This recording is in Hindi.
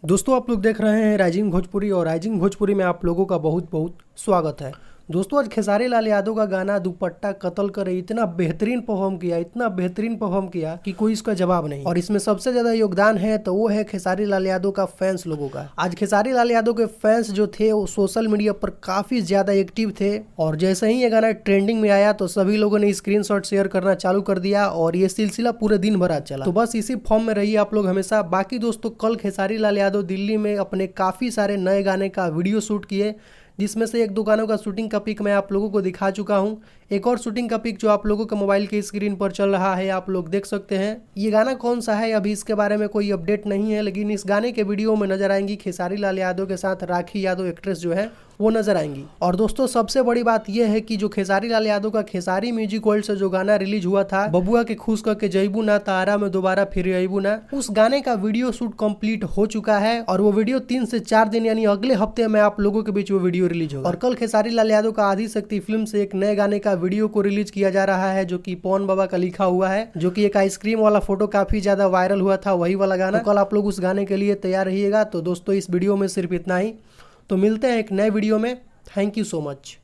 दोस्तों आप लोग देख रहे हैं राइजिंग भोजपुरी और राइजिंग भोजपुरी में आप लोगों का बहुत बहुत स्वागत है। दोस्तों आज खेसारी लाल यादव का गाना दुपट्टा कत्ल करे इतना बेहतरीन परफॉर्म किया कि कोई इसका जवाब नहीं। और इसमें सबसे ज्यादा योगदान है तो वो है खेसारी लाल यादव का फैंस लोगों का। आज खेसारी लाल यादव के फैंस जो थे वो सोशल मीडिया पर काफी ज्यादा एक्टिव थे और जैसे ही ये गाना ट्रेंडिंग में आया तो सभी लोगों ने स्क्रीनशॉट शेयर करना चालू कर दिया और ये सिलसिला पूरे दिन भर आज चला। तो बस इसी फॉर्म में रहिए आप लोग हमेशा। बाकी दोस्तों कल खेसारी लाल यादव दिल्ली में अपने काफी सारे नए गाने का वीडियो शूट किए, जिसमें से एक दो गानों का शूटिंग का पिक मैं आप लोगों को दिखा चुका हूं। एक और शूटिंग का पिक जो आप लोगों के मोबाइल के स्क्रीन पर चल रहा है आप लोग देख सकते हैं। ये गाना कौन सा है अभी इसके बारे में कोई अपडेट नहीं है, लेकिन इस गाने के वीडियो में नजर आएंगी खेसारी लाल यादव के साथ राखी यादव एक्ट्रेस जो है वो नजर आएंगी। और दोस्तों सबसे बड़ी बात यह है कि जो खेसारी लाल यादव का खेसारी म्यूजिक वर्ल्ड से जो गाना रिलीज हुआ था बबुआ के खुश करके जयबू ना तारा में दोबारा फिर अबू ना, उस गाने का वीडियो शूट कंप्लीट हो चुका है और वो वीडियो 3 से 4 दिन यानी अगले हफ्ते में आप लोगों के बीच वो वीडियो रिलीज होगा। और कल खेसारी लाल यादव का आदि शक्ति फिल्म से एक नए गाने का वीडियो को रिलीज किया जा रहा है जो कि पवन बाबा का लिखा हुआ है, जो कि एक आइसक्रीम वाला फोटो काफी ज्यादा वायरल हुआ था, वही वाला गाना। तो कल आप लोग उस गाने के लिए तैयार रहिएगा। तो दोस्तों इस वीडियो में सिर्फ इतना ही, तो मिलते हैं एक नए वीडियो में। Thank you so much.